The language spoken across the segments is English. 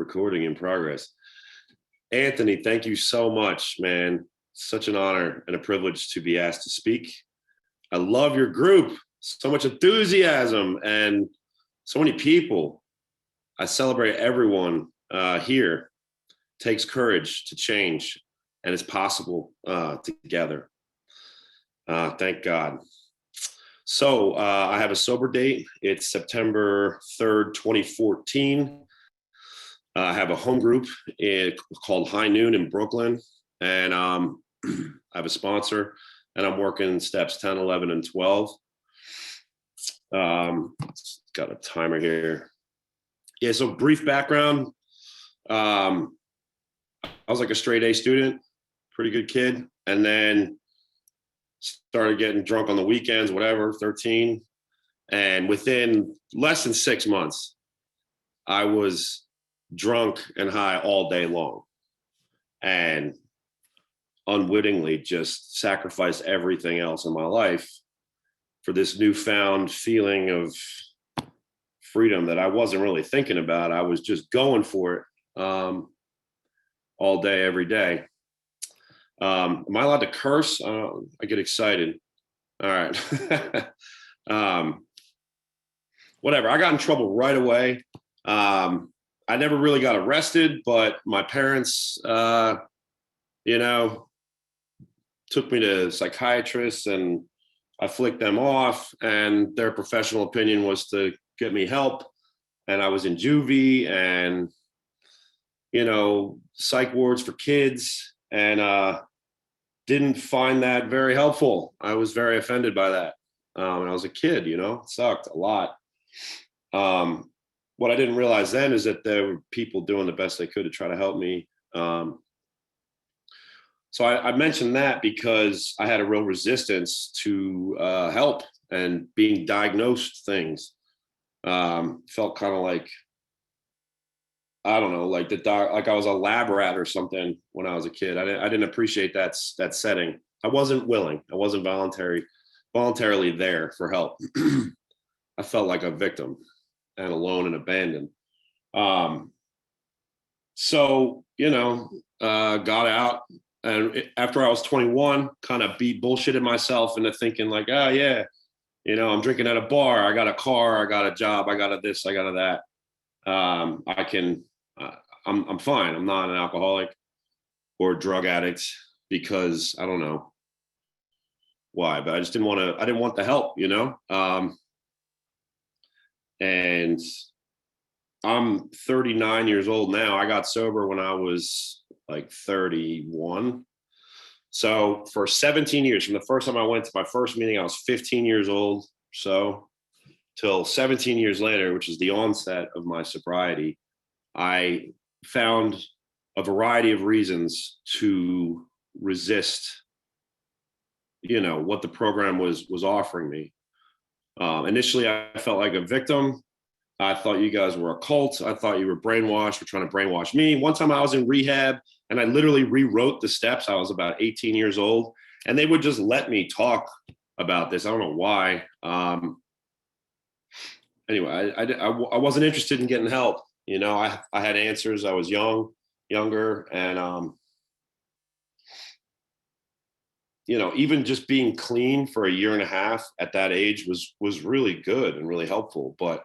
Recording in progress. Anthony, thank you so much, man. Such an honor and a privilege to be asked to speak. I love your group. So much enthusiasm and so many people. I celebrate everyone here. Takes courage to change, and it's possible together. Thank God. So I have a sober date. It's September 3rd, 2014. I have a home group called High Noon in Brooklyn, and I have a sponsor, and I'm working steps 10, 11, and 12. Got a timer here. Yeah, so brief background. I was like a straight A student, pretty good kid, and then started getting drunk on the weekends, whatever, 13. And within less than 6 months, I was drunk and high all day long, and unwittingly just sacrificed everything else in my life for this newfound feeling of freedom that I wasn't really thinking about. I was just going for it all day, every day. Am I allowed to curse? I get excited. All right. Whatever. I got in trouble right away. I never really got arrested, but my parents, took me to psychiatrists, and I flicked them off, and their professional opinion was to get me help. And I was in juvie and, psych wards for kids, and didn't find that very helpful. I was very offended by that. And I was a kid, it sucked a lot. What I didn't realize then is that there were people doing the best they could to try to help me. So I mentioned that because I had a real resistance to help, and being diagnosed things felt kind of like, I don't know, like like I was a lab rat or something when I was a kid. I didn't appreciate that setting. I wasn't willing. I wasn't voluntarily there for help. I felt like a victim and alone and abandoned. So, got out. And after I was 21, kind of bullshitted myself into thinking like, oh yeah, I'm drinking at a bar. I got a car. I got a job. I got a this. I got a that. I'm fine. I'm not an alcoholic or drug addict because I don't know why, but I just didn't want the help, and I'm 39 years old now. I got sober when I was like 31. So for 17 years, from the first time I went to my first meeting, I was 15 years old. So till 17 years later, which is the onset of my sobriety, I found a variety of reasons to resist, what the program was offering me. Initially, I felt like a victim. I thought you guys were a cult. I thought you were brainwashed, were trying to brainwash me. One time I was in rehab and I literally rewrote the steps. I was about 18 years old, and they would just let me talk about this. I don't know why. Anyway, I wasn't interested in getting help. I had answers. I was younger, and even just being clean for a year and a half at that age was really good and really helpful. But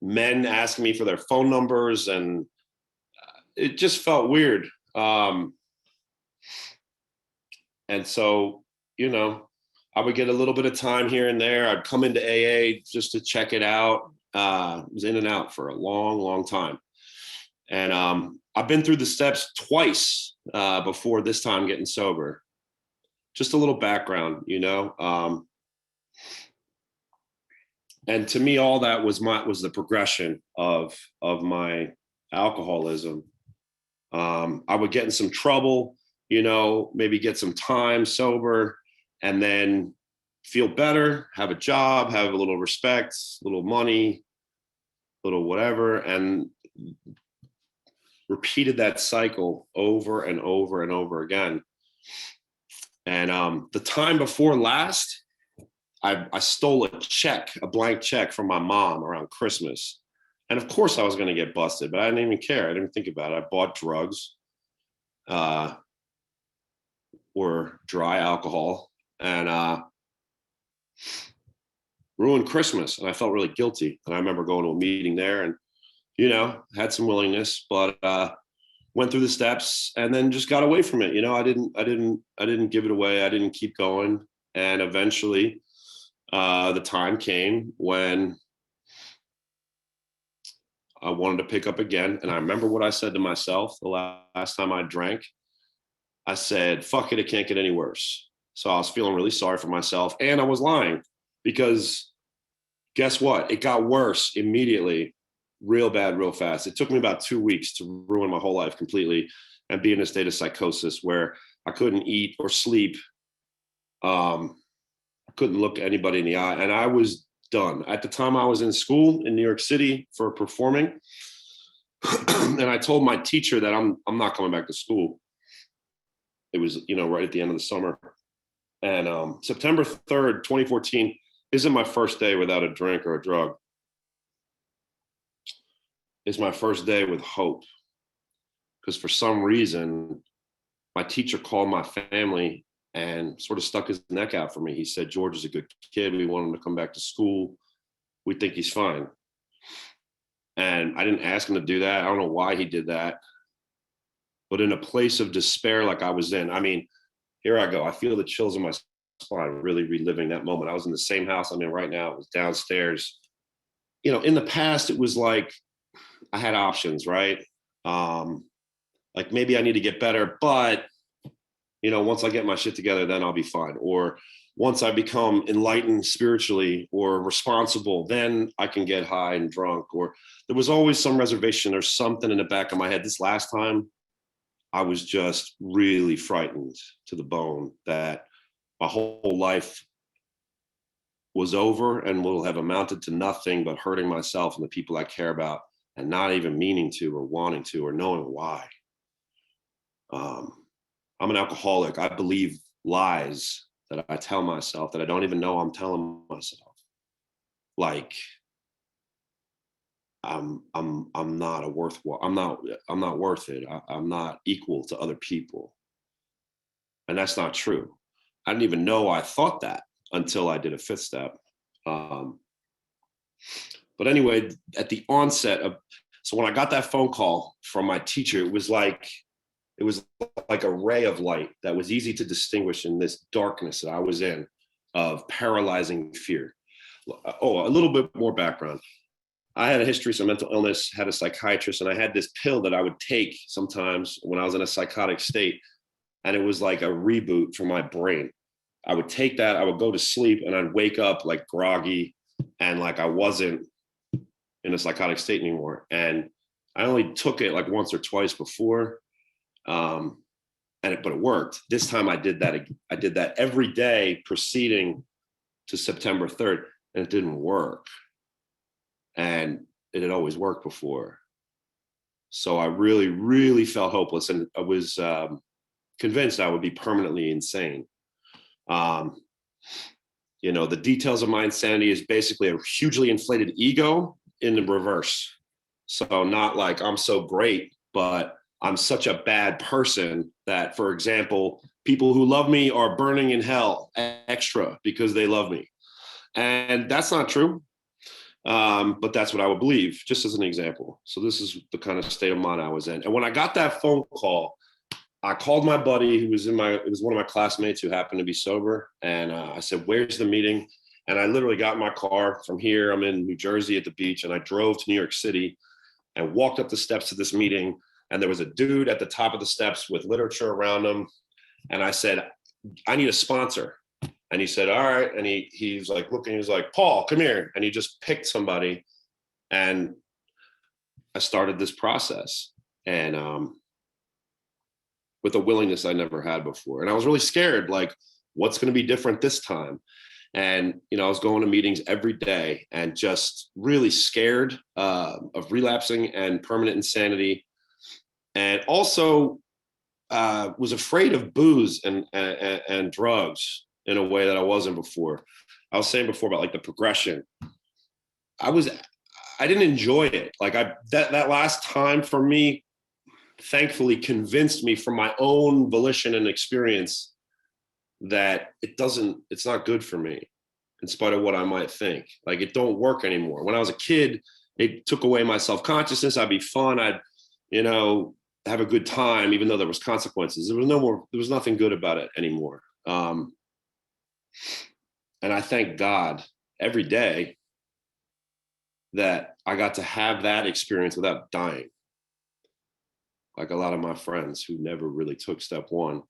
men asking me for their phone numbers, and it just felt weird. And so, I would get a little bit of time here and there. I'd come into AA just to check it out. Was in and out for a long, long time. And I've been through the steps twice before this time getting sober. Just a little background, and to me, all that was the progression of my alcoholism. I would get in some trouble, maybe get some time sober, and then feel better, have a job, have a little respect, little money, little whatever, and repeated that cycle over and over and over again. And the time before last, I stole a blank check from my mom around Christmas. And of course I was going to get busted, but I didn't even care. I didn't think about it. I bought drugs, or dry alcohol, and ruined Christmas. And I felt really guilty. And I remember going to a meeting there and, had some willingness, but went through the steps and then just got away from it. I didn't give it away. I didn't keep going. And eventually the time came when I wanted to pick up again. And I remember what I said to myself the last time I drank. I said, fuck it can't get any worse. So I was feeling really sorry for myself. And I was lying, because guess what? It got worse immediately, real bad, real fast. It took me about 2 weeks to ruin my whole life completely and be in a state of psychosis where I couldn't eat or sleep. I couldn't look anybody in the eye. And I was done. At the time I was in school in New York City for performing. And I told my teacher that I'm not coming back to school. It was, right at the end of the summer. And September 3rd, 2014 isn't my first day without a drink or a drug. It's my first day with hope. Because for some reason, my teacher called my family and sort of stuck his neck out for me. He said, George is a good kid. We want him to come back to school. We think he's fine. And I didn't ask him to do that. I don't know why he did that. But in a place of despair like I was in, I mean, here I go. I feel the chills in my spine, really reliving that moment. I was in the same house I'm in right now. It was downstairs. In the past, it was like I had options, right? Like maybe I need to get better, but, once I get my shit together, then I'll be fine. Or once I become enlightened spiritually or responsible, then I can get high and drunk. Or there was always some reservation or something in the back of my head. This last time, I was just really frightened to the bone that my whole life was over and will have amounted to nothing but hurting myself and the people I care about, and not even meaning to or wanting to or knowing why. I'm an alcoholic. I believe lies that I tell myself that I don't even know I'm telling myself. Like, I'm not I'm not worth it. I'm not equal to other people. And that's not true. I didn't even know I thought that until I did a fifth step. But anyway, at the onset of, so when I got that phone call from my teacher, it was like a ray of light that was easy to distinguish in this darkness that I was in of paralyzing fear. Oh, a little bit more background. I had a history of some mental illness, had a psychiatrist, and I had this pill that I would take sometimes when I was in a psychotic state. And it was like a reboot for my brain. I would take that, I would go to sleep, and I'd wake up like groggy and like I wasn't in a psychotic state anymore. And I only took it like once or twice before. But it worked. This time I did that every day preceding to September 3rd, and it didn't work. And it had always worked before. So I really, really felt hopeless, and I was convinced I would be permanently insane. The details of my insanity is basically a hugely inflated ego in the reverse. So not like I'm so great, but I'm such a bad person that, for example, people who love me are burning in hell extra because they love me. And that's not true. But that's what I would believe, just as an example. So this is the kind of state of mind I was in. And when I got that phone call, I called my buddy who was it was one of my classmates who happened to be sober. And I said, where's the meeting? And I literally got in my car from here. I'm in New Jersey at the beach, and I drove to New York City and walked up the steps to this meeting. And there was a dude at the top of the steps with literature around him. And I said, I need a sponsor. And he said, all right. And he's like looking, he was like, Paul, come here. And he just picked somebody. And I started this process. And with a willingness I never had before. And I was really scared, like, what's going to be different this time? And, I was going to meetings every day and just really scared of relapsing and permanent insanity. And also was afraid of booze and drugs in a way that I wasn't before. I was saying before about like the progression. I I didn't enjoy it. Like that last time for me, thankfully convinced me from my own volition and experience that it's not good for me, in spite of what I might think. Like, it don't work anymore. When I was a kid, it took away my self-consciousness. I'd be fun. I'd, have a good time, even though there was consequences. There was nothing good about it anymore. And I thank God every day that I got to have that experience without dying. Like a lot of my friends who never really took step one,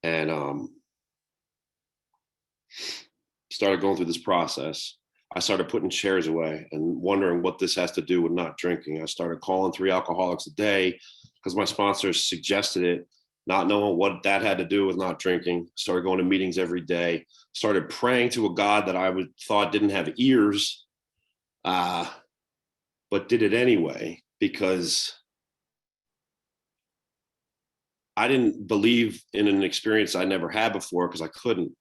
and started going through this process. I started putting chairs away and wondering what this has to do with not drinking. I started calling 3 alcoholics a day because my sponsors suggested it, not knowing what that had to do with not drinking. Started going to meetings every day. Started praying to a God that I thought didn't have ears, but did it anyway because I didn't believe in an experience I never had before because I couldn't.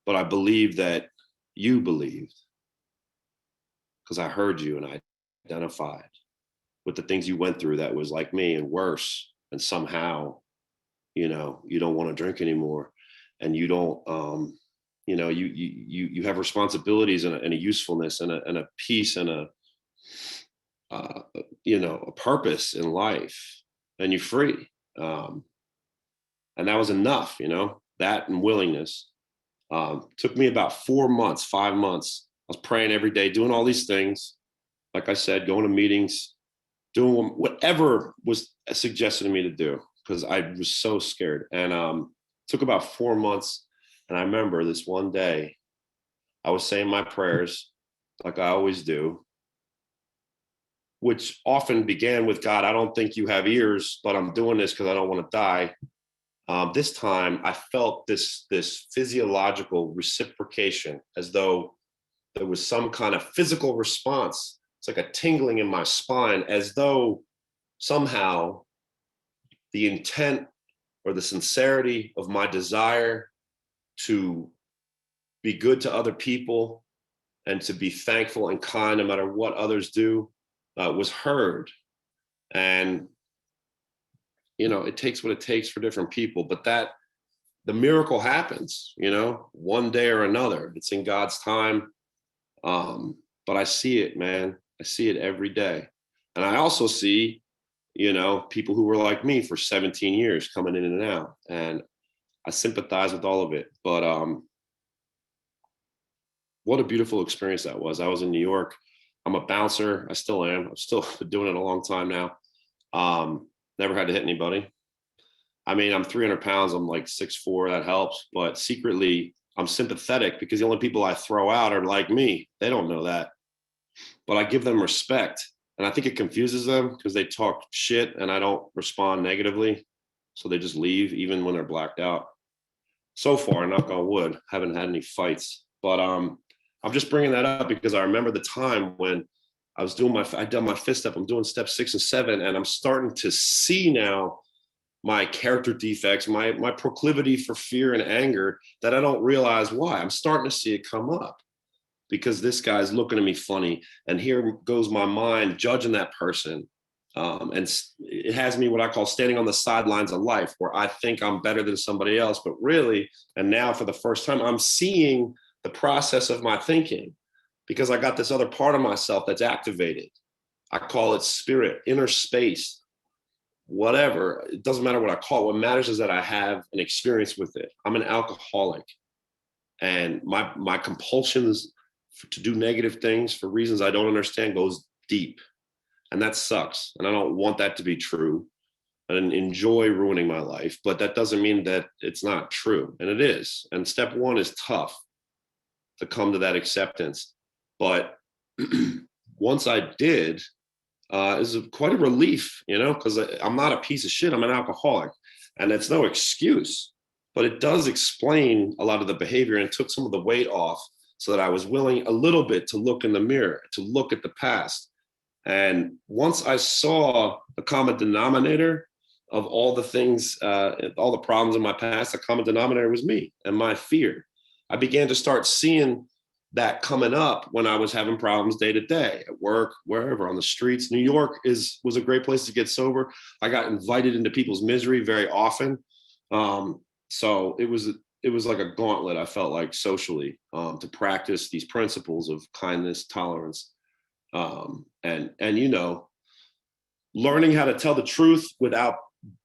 But I believed that you believed, because I heard you and I identified with the things you went through that was like me and worse. And somehow, you don't want to drink anymore, and you don't, you have responsibilities and a usefulness and a peace and a purpose in life, and you're free. And that was enough, that and willingness. Took me about 4 months, 5 months. I was praying every day, doing all these things. Like I said, going to meetings, doing whatever was suggested to me to do, because I was so scared. And took about 4 months. And I remember this one day, I was saying my prayers like I always do, which often began with, God, I don't think you have ears, but I'm doing this because I don't want to die. This time I felt this physiological reciprocation, as though there was some kind of physical response. It's like a tingling in my spine, as though somehow the intent or the sincerity of my desire to be good to other people and to be thankful and kind no matter what others do was heard. And it takes what it takes for different people, but the miracle happens, one day or another. It's in God's time. But I see it, man. I see it every day. And I also see, people who were like me for 17 years coming in and out. And I sympathize with all of it. But what a beautiful experience that was. I was in New York. I'm a bouncer. I still am. I've still been doing it a long time now. Never had to hit anybody. I mean, I'm 300 pounds. I'm like 6'4". That helps. But secretly, I'm sympathetic because the only people I throw out are like me. They don't know that. But I give them respect. And I think it confuses them because they talk shit and I don't respond negatively. So they just leave even when they're blacked out. So far, knock on wood, haven't had any fights. But I'm just bringing that up because I remember the time when I'd done my fifth step. I'm doing step 6 and 7, and I'm starting to see now my character defects, my proclivity for fear and anger that I don't realize why. I'm starting to see it come up because this guy's looking at me funny, and here goes my mind judging that person. And it has me what I call standing on the sidelines of life, where I think I'm better than somebody else, but really, and now for the first time, I'm seeing the process of my thinking, because I got this other part of myself that's activated. I call it spirit, inner space, whatever. It doesn't matter what I call it. What matters is that I have an experience with it. I'm an alcoholic, and my compulsions to do negative things for reasons I don't understand goes deep. And that sucks. And I don't want that to be true. I didn't enjoy ruining my life, but that doesn't mean that it's not true. And it is. And step 1 is tough to come to that acceptance. But once I did, it was quite a relief, because I'm not a piece of shit. I'm an alcoholic, and it's no excuse, but it does explain a lot of the behavior and took some of the weight off so that I was willing a little bit to look in the mirror, to look at the past. And once I saw the common denominator of all the things, all the problems in my past, the common denominator was me and my fear. I began to start seeing that coming up when I was having problems day to day at work, wherever, on the streets. New York was a great place to get sober. I got invited into people's misery very often. So it was like a gauntlet, I felt like, socially, to practice these principles of kindness, tolerance, and learning how to tell the truth without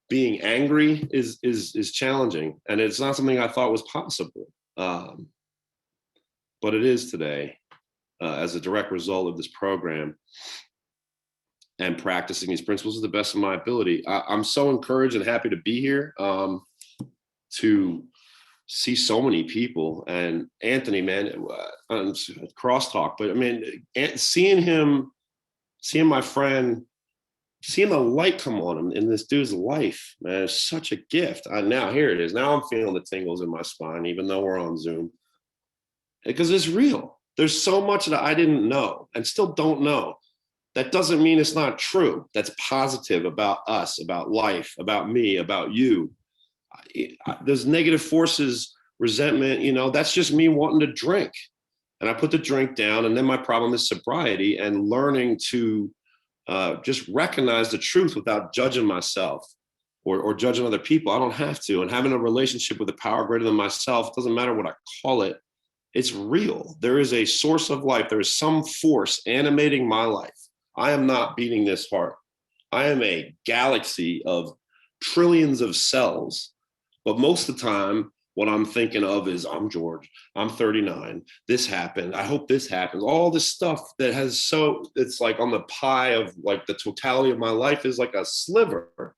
being angry is challenging, and it's not something I thought was possible. But it is today, as a direct result of this program and practicing these principles to the best of my ability. I'm so encouraged and happy to be here, to see so many people. And Anthony, man, crosstalk, but I mean, seeing my friend, seeing the light come on him in this dude's life, man, is such a gift. Now here it is. Now I'm feeling the tingles in my spine, even though we're on Zoom. Because it's real. There's so much that I didn't know and still don't know. That doesn't mean it's not true. That's positive about us, about life, about me, about you. There's negative forces, resentment, that's just me wanting to drink. And I put the drink down, and then my problem is sobriety and learning to just recognize the truth without judging myself or judging other people. I don't have to. And having a relationship with a power greater than myself, doesn't matter what I call it, it's real. There is a source of life. There is some force animating my life. I am not beating this heart. I am a galaxy of trillions of cells. But most of the time, what I'm thinking of is, I'm George, I'm 39, this happened, I hope this happens. All this stuff that it's like on the pie of like the totality of my life is like a sliver.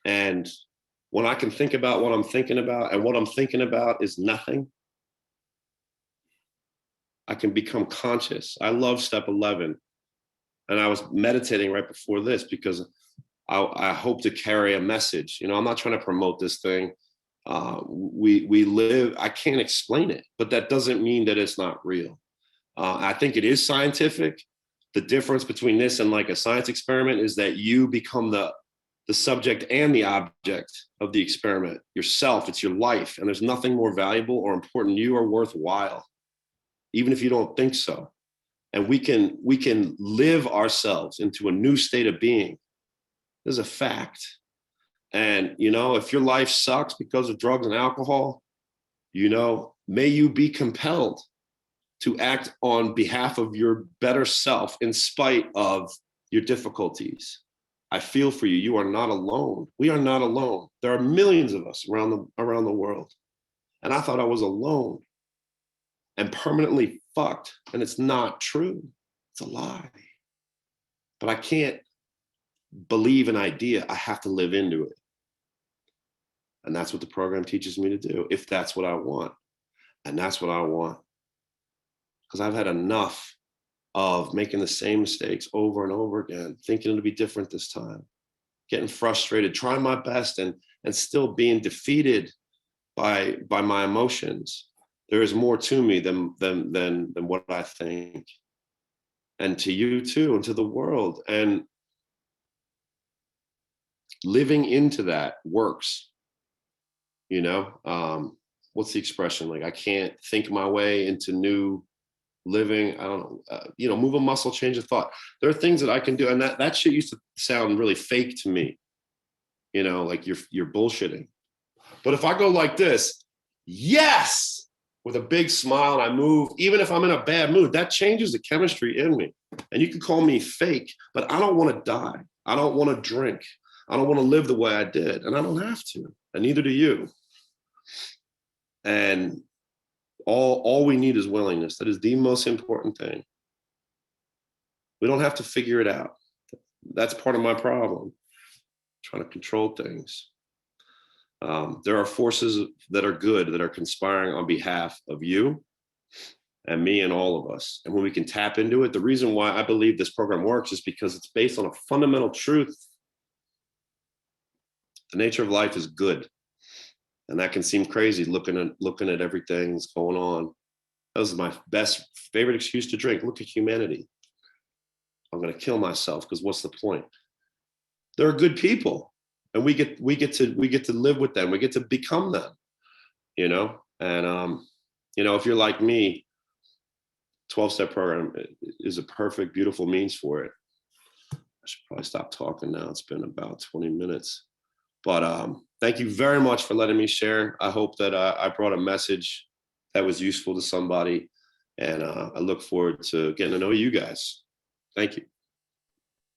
And when I can think about what I'm thinking about, and what I'm thinking about is nothing, I can become conscious. I love step 11. And I was meditating right before this because I hope to carry a message. I'm not trying to promote this thing. We live, I can't explain it, but that doesn't mean that it's not real. I think it is scientific. The difference between this and like a science experiment is that you become the subject and the object of the experiment yourself. It's your life, and there's nothing more valuable or important to you or worthwhile, even if you don't think so. And we can live ourselves into a new state of being. There's a fact. And, if your life sucks because of drugs and alcohol, may you be compelled to act on behalf of your better self in spite of your difficulties. I feel for you. You are not alone. We are not alone. There are millions of us around the world. And I thought I was alone and permanently fucked. And it's not true. It's a lie. But I can't believe an idea. I have to live into it. And that's what the program teaches me to do, if that's what I want. And that's what I want. Because I've had enough of making the same mistakes over and over again, thinking it'll be different this time, getting frustrated, trying my best and still being defeated by my emotions. There is more to me than what I think. And to you too, and to the world. And living into that works. What's the expression? Like, I can't think my way into new living. I don't know, move a muscle, change a thought. There are things that I can do. And that shit used to sound really fake to me, like you're bullshitting. But if I go like this, yes, with a big smile, and I move, even if I'm in a bad mood, that changes the chemistry in me. And you can call me fake, but I don't want to die. I don't want to drink. I don't want to live the way I did. And I don't have to. And neither do you. And all we need is willingness. That is the most important thing. We don't have to figure it out. That's part of my problem, trying to control things. There are forces that are good, that are conspiring on behalf of you and me and all of us. And when we can tap into it, the reason why I believe this program works is because it's based on a fundamental truth. The nature of life is good. And that can seem crazy looking at everything that's going on. That was my favorite excuse to drink. Look at humanity. I'm going to kill myself because what's the point? There are good people, and we get to live with them. We get to become them, And if you're like me, 12-step program is a perfect, beautiful means for it. I should probably stop talking now. It's been about 20 minutes. But thank you very much for letting me share. I hope that I brought a message that was useful to somebody. And I look forward to getting to know you guys. Thank you.